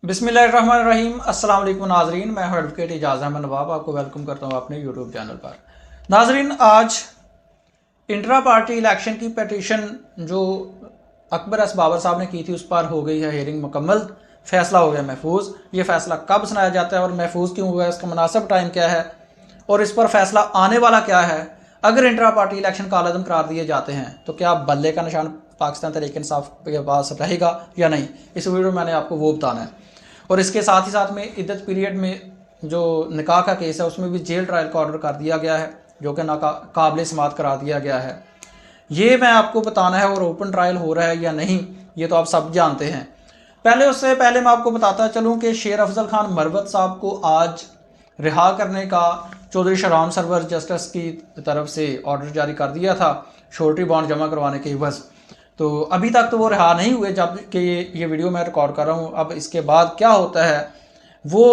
बिस्मिल्लाहिर्रहमानिर्रहीम। अस्सलाम वालेकुम नाजरीन, मैं हूं एडवोकेट इजाज़ अहमद नवाब। आपको वेलकम करता हूं अपने यूट्यूब चैनल पर। नाजरीन, आज इंट्रा पार्टी इलेक्शन की पटिशन जो अकबर एस बाबर साहब ने की थी उस पर हो गई है हियरिंग मुकम्मल। फैसला हो गया महफूज। ये फैसला कब सुनाया जाता है और महफूज क्यों हुआ है, इसका मुनासिब टाइम क्या है और इस पर फैसला आने वाला क्या है। अगर इंट्रा पार्टी इलेक्शन कालअदम करार दिए जाते हैं तो क्या बल्ले का निशान पाकिस्तान तहरीक इंसाफ के पास रहेगा या नहीं, इस वीडियो में मैंने आपको वो बताना है। और इसके साथ ही साथ में इद्दत पीरियड में जो निकाह का केस है उसमें भी जेल ट्रायल का ऑर्डर कर दिया गया है, जो कि नाकाबिल समात करा दिया गया है। ये मैं आपको बताना है। और ओपन ट्रायल हो रहा है या नहीं ये तो आप सब जानते हैं। उससे पहले मैं आपको बताता चलूँ कि शेर अफजल खान मरवत साहब को आज रिहा करने का चौधरी शहराम सरवर जस्टिस की तरफ से ऑर्डर जारी कर दिया था श्योरिटी बॉन्ड जमा करवाने के एवज। तो अभी तक तो वो रिहा नहीं हुए जब कि ये वीडियो मैं रिकॉर्ड कर रहा हूँ। अब इसके बाद क्या होता है वो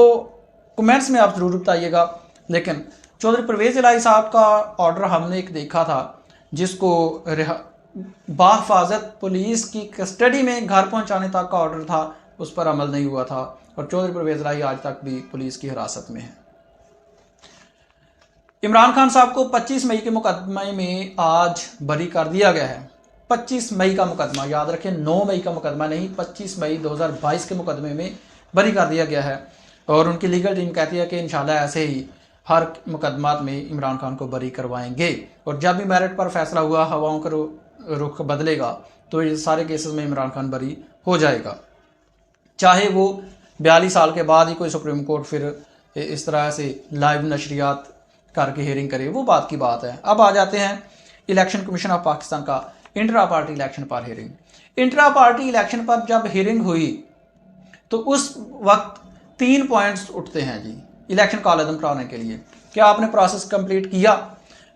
कमेंट्स में आप ज़रूर बताइएगा। लेकिन चौधरी परवेज़ इलाही साहब का ऑर्डर हमने एक देखा था जिसको बाहिफाजत पुलिस की कस्टडी में घर पहुंचाने तक का ऑर्डर था, उस पर अमल नहीं हुआ था और चौधरी परवेज़ इलाही आज तक भी पुलिस की हिरासत में है। इमरान खान साहब को 25 मई के मुकदमे में आज बरी कर दिया गया है। 25 मई का मुकदमा, याद रखें 9 मई का मुकदमा नहीं, 25 मई 2022 के मुकदमे में बरी कर दिया गया है। और उनकी लीगल टीम कहती है कि इंशाल्लाह ऐसे ही हर मुकदमात में इमरान खान को बरी करवाएंगे और जब भी मेरिट पर फैसला हुआ हवाओं का रुख बदलेगा तो ये सारे केसेस में इमरान खान बरी हो जाएगा, चाहे वो 42 साल के बाद ही कोई सुप्रीम कोर्ट फिर इस तरह से लाइव नशरियात करके हियरिंग करे, वो बात की बात है। अब आ जाते हैं इलेक्शन कमीशन ऑफ पाकिस्तान का इंट्रा पार्टी इलेक्शन पर हियरिंग। इंट्रा पार्टी इलेक्शन पर जब हियरिंग हुई तो उस वक्त 3 पॉइंट्स उठते हैं जी इलेक्शन कालअदम कराने के लिए। क्या आपने प्रोसेस कंप्लीट किया?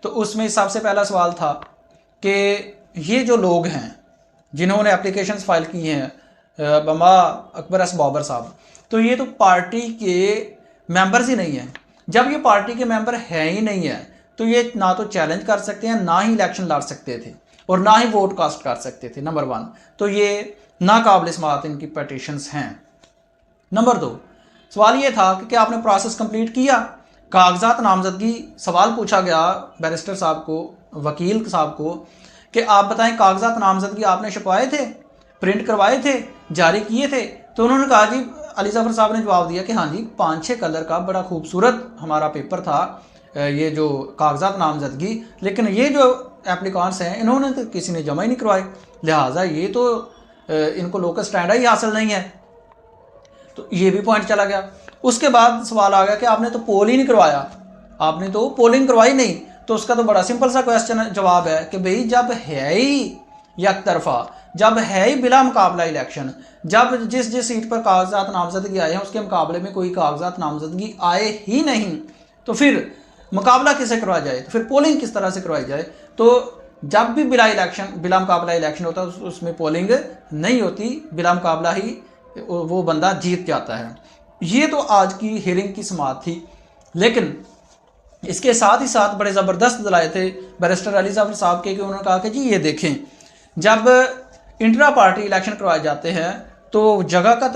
तो उसमें सबसे पहला सवाल था कि ये जो लोग हैं जिन्होंने एप्लीकेशंस फाइल की हैं बमा अकबर एस बाबर साहब, तो ये तो पार्टी के मेंबर्स ही नहीं हैं। जब ये पार्टी के मेंबर हैं ही नहीं है तो ये ना तो चैलेंज कर सकते हैं, ना ही इलेक्शन लड़ सकते थे और ना ही वोट कास्ट कर सकते थे। नंबर 1 तो ये नाकाबिल समात इनकी पटिशंस हैं। नंबर 2 सवाल ये था कि क्या आपने प्रोसेस कंप्लीट किया? कागजात नामजदगी सवाल पूछा गया बैरिस्टर साहब को, वकील साहब को, कि आप बताएं कागजात नामजदगी आपने छपवाए थे, प्रिंट करवाए थे, जारी किए थे? तो उन्होंने कहा जी, अली जफर साहब ने जवाब दिया कि हाँ जी 5-6 कलर का बड़ा खूबसूरत हमारा पेपर था ये जो कागजात नामजदगी, लेकिन ये जो एप्लीकांट्स हैं इन्होंने तो किसी ने जमा ही नहीं करवाए, लिहाजा ये तो इनको लोकल स्टैंड ही हासिल नहीं है। तो ये भी पॉइंट चला गया। उसके बाद सवाल आ गया कि आपने तो पोल ही नहीं करवाया, आपने तो पोलिंग करवाई नहीं। तो उसका तो बड़ा सिंपल सा क्वेश्चन जवाब है कि भाई जब है ही एक तरफा, जब है ही बिला मुकाबला इलेक्शन, जब जिस जिस सीट पर कागजात नामजदगी आए हैं उसके मुकाबले में कोई कागजात नामजदगी आए ही नहीं, तो फिर मुकाबला किसे करवाया जाए, तो फिर पोलिंग किस तरह से करवाई जाए? तो जब भी बिला मुकाबला इलेक्शन होता है उसमें पोलिंग नहीं होती, बिला मुकाबला ही वो बंदा जीत जाता है। ये तो आज की हियरिंग की समाअत थी। लेकिन इसके साथ ही साथ बड़े ज़बरदस्त दलाए थे बैरिस्टर अली जफर साहब के, कि उन्होंने कहा कि जी ये देखें, जब इंट्रा पार्टी इलेक्शन करवाए जाते हैं तो जगह का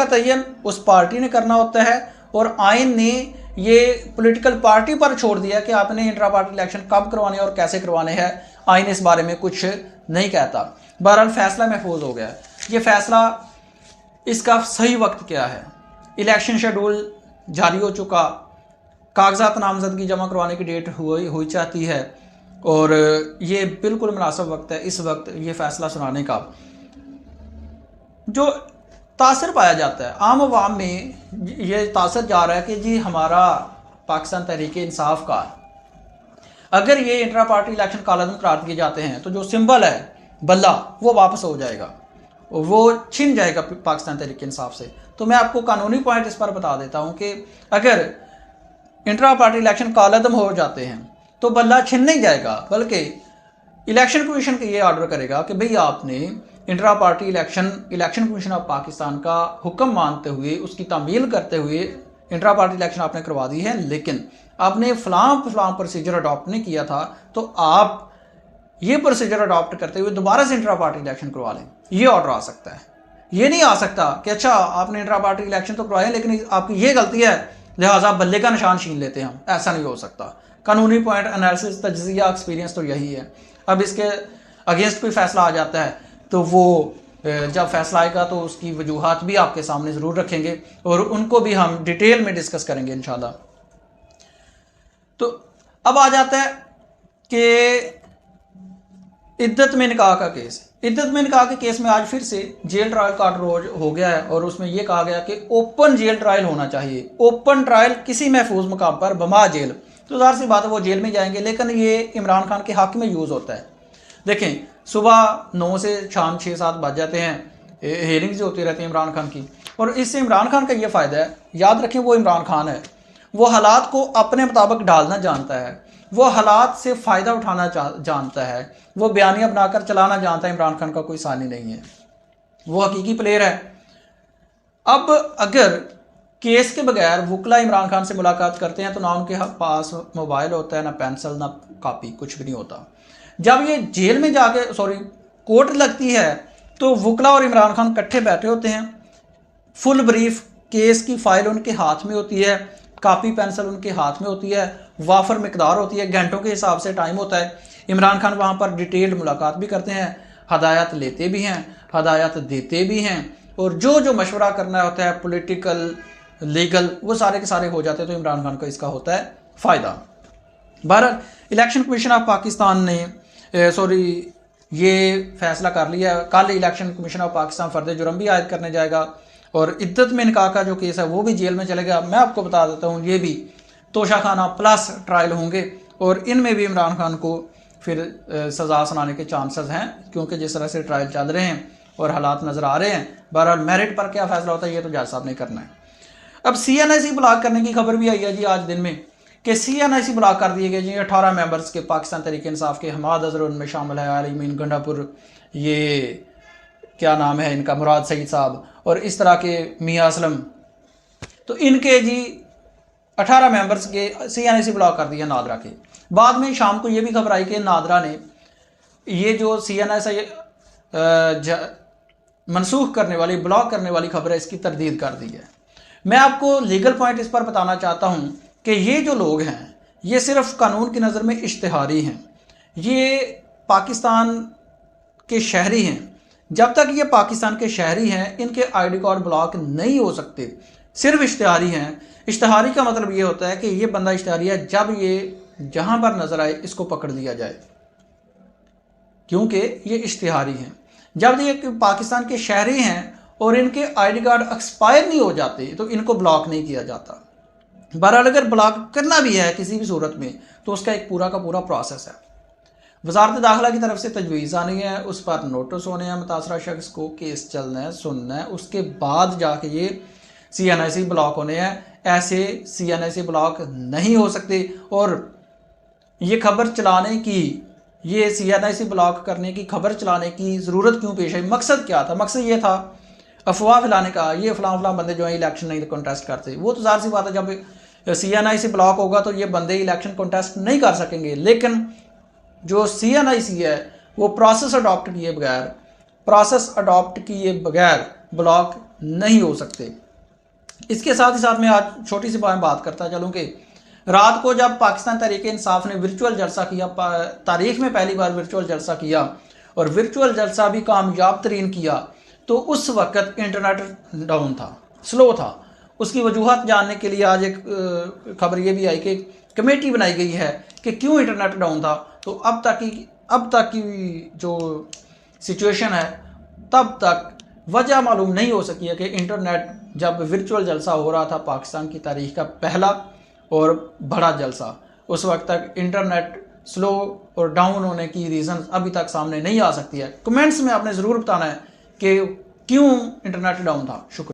तयन उस पार्टी ने करना होता है और आइन ने ये पॉलिटिकल पार्टी पर छोड़ दिया कि आपने इंट्रा पार्टी इलेक्शन कब करवाने और कैसे करवाने हैं। आइन इस बारे में कुछ नहीं कहता। बहरहाल फैसला महफूज हो गया। ये फैसला, इसका सही वक्त क्या है? इलेक्शन शेड्यूल जारी हो चुका, कागजात नामजदगी जमा करवाने की डेट हुई चाहती है और ये बिल्कुल मुनासिब वक्त है इस वक्त ये फैसला सुनाने का। जो तासर पाया जाता है आम आवाम में, ये तासर जा रहा है कि जी हमारा पाकिस्तान तहरीक इंसाफ का अगर ये इंट्रा पार्टी इलेक्शन कालअदम करार दिए जाते हैं तो जो सिंबल है बल्ला वो वापस हो जाएगा, वो छिन जाएगा पाकिस्तान तहरीक इंसाफ से। तो मैं आपको कानूनी पॉइंट इस पर बता देता हूं कि अगर इंट्रा पार्टी इलेक्शन कालअदम हो जाते हैं तो बल्ला छिन नहीं जाएगा, बल्कि इलेक्शन कमीशन ये ऑर्डर करेगा कि भाई आपने intra party election commission of Pakistan का हुक्म मानते हुए, उसकी तामील करते हुए इंट्रा पार्टी इलेक्शन आपने करवा दी है, लेकिन आपने फलां प्रोसीजर अडॉप्ट नहीं किया था, तो आप ये प्रोसीजर अडॉप्ट करते हुए दोबारा से इंट्रा पार्टी इलेक्शन करवा लें। ये ऑर्डर आ सकता है। ये नहीं आ सकता कि अच्छा आपने इंट्रा पार्टी इलेक्शन तो करवाए लेकिन आपकी ये गलती है लिहाजा बल्ले का निशान छीन लेते हैं हम, ऐसा नहीं हो सकता। कानूनी पॉइंट एनालिसिस तज्जिया एक्सपीरियंस तो यही है। अब इसके अगेंस्ट कोई फैसला आ जाता है तो वो जब फैसला आएगा तो उसकी वजूहात भी आपके सामने ज़रूर रखेंगे और उनको भी हम डिटेल में डिस्कस करेंगे इंशाल्लाह। तो अब आ जाता है कि इद्दत में निकाह का केस। इद्दत में निकाह के केस में आज फिर से जेल ट्रायल का रोज हो गया है और उसमें यह कहा गया कि ओपन जेल ट्रायल होना चाहिए। ओपन ट्रायल किसी महफूज मकाम पर बमा जेल, तो ज़ाहिर सी बात है वो जेल में जाएंगे, लेकिन ये इमरान खान के हक में यूज़ होता है। देखें सुबह 9 से शाम 6-7 बज जाते हैं, हेयरिंग्स होती रहती है इमरान खान की, और इससे इमरान खान का ये फ़ायदा है, याद रखें वो इमरान खान है, वो हालात को अपने मुताबिक डालना जानता है, वो हालात से फ़ायदा उठाना जानता है, वो बयानियाँ बनाकर चलाना जानता है। इमरान खान का कोई सानी नहीं है, वो हकीकी प्लेयर है। अब अगर केस के बगैर वकला इमरान खान से मुलाकात करते हैं तो ना उनके पास मोबाइल होता है, ना पेंसिल, ना कापी, कुछ भी नहीं होता। जब ये जेल में जाके कोर्ट लगती है तो वकला और इमरान खान इकट्ठे बैठे होते हैं, फुल ब्रीफ केस की फाइल उनके हाथ में होती है, कापी पेंसिल उनके हाथ में होती है, वाफर मिकदार होती है, घंटों के हिसाब से टाइम होता है। इमरान खान वहाँ पर डिटेल्ड मुलाकात भी करते हैं, हदायत लेते भी हैं, हदायत देते भी हैं, और जो जो मशवरा करना होता है पॉलिटिकल लीगल वो सारे के सारे हो जाते हैं। तो इमरान खान को इसका होता है फ़ायदा। बहरहाल इलेक्शन कमीशन ऑफ पाकिस्तान ने ये फैसला कर लिया, कल इलेक्शन कमीशन ऑफ पाकिस्तान फ़र्द जुर्म भी आयद करने जाएगा और इद्दत में निकाह का जो केस है वो भी जेल में चलेगा। मैं आपको बता देता हूँ ये भी तोशाखाना प्लस ट्रायल होंगे और इनमें भी इमरान खान को फिर सज़ा सुनाने के चांसेस हैं, क्योंकि जिस तरह से ट्रायल चल रहे हैं और हालात नज़र आ रहे हैं। बहरहाल मेरिट पर क्या फ़ैसला होता है ये तो जज साहब ने करना है। अब CNIC ब्लॉक करने की खबर भी आई है जी आज दिन में कि CNIC ब्लॉक कर दिए गए जी 18 मेंबर्स के पाकिस्तान तहरीक इंसाफ के। हमाद अजहर उनमें शामिल है, आलिमीन गंडापुर, ये क्या नाम है इनका, मुराद सईद साहब, और इस तरह के मियाँ असलम, तो इनके जी 18 मेंबर्स के CNIC ब्लॉक कर दिया नादरा के। बाद में शाम को ये भी खबर आई कि नादरा ने ये जो CNIC मनसूख करने वाली, ब्लॉक करने वाली खबर है, इसकी तरदीद कर दी है। मैं आपको लीगल पॉइंट इस पर बताना चाहता हूँ कि ये जो लोग हैं ये सिर्फ कानून की नज़र में इश्तिहारी हैं, ये पाकिस्तान के शहरी हैं। जब तक ये पाकिस्तान के शहरी हैं इनके ID कार्ड ब्लॉक नहीं हो सकते, सिर्फ इश्तिहारी हैं। इश्तिहारी का मतलब ये होता है कि ये बंदा इश्तिहारी है, जब ये जहाँ पर नज़र आए इसको पकड़ लिया जाए, क्योंकि ये इश्तिहारी हैं। जब ये पाकिस्तान के शहरी हैं और इनके ID कार्ड एक्सपायर नहीं हो जाते तो इनको ब्लॉक नहीं किया जाता। बहरहाल अगर ब्लॉक करना भी है किसी भी सूरत में तो उसका एक पूरा का पूरा प्रोसेस है। वजारत दाखिला की तरफ से तजवीज़ आनी है, उस पर नोटिस होने हैं, मुतासरा शख्स को केस चलना है, सुनना है, उसके बाद जाके ये CNIC ब्लॉक होने हैं। ऐसे CNIC ब्लॉक नहीं हो सकते। और ये खबर चलाने की, ये CNIC ब्लॉक करने की खबर चलाने की ज़रूरत क्यों पेश आई, मकसद क्या था? मकसद ये था अफवाह फैलाने का, ये फलां बंदे जो है इलेक्शन नहीं कंटेस्ट करते। वो तो ज़ाहिर सी बात है जब CNIC ब्लॉक होगा तो ये बंदे इलेक्शन कंटेस्ट नहीं कर सकेंगे। लेकिन जो CNIC है वो प्रोसेस अडॉप्ट किए बगैर ब्लॉक नहीं हो सकते। इसके साथ ही साथ मैं आज छोटी सी बात करता चलूँ कि रात को जब पाकिस्तान तहरीक इंसाफ ने वर्चुअल जलसा किया, तारीख में पहली बार वर्चुअल जलसा किया और वर्चुअल जलसा भी कामयाब तरीन किया, तो उस वक़्त इंटरनेट डाउन था, स्लो था। उसकी वजूहत जानने के लिए आज एक खबर ये भी आई कि कमेटी बनाई गई है कि क्यों इंटरनेट डाउन था। तो अब तक की जो सिचुएशन है तब तक वजह मालूम नहीं हो सकी है कि इंटरनेट जब वर्चुअल जलसा हो रहा था, पाकिस्तान की तारीख का पहला और बड़ा जलसा, उस वक्त तक इंटरनेट स्लो और डाउन होने की रीज़न अभी तक सामने नहीं आ सकती है। कमेंट्स में आपने ज़रूर बताना है कि क्यों इंटरनेट डाउन था। शुक्रिया।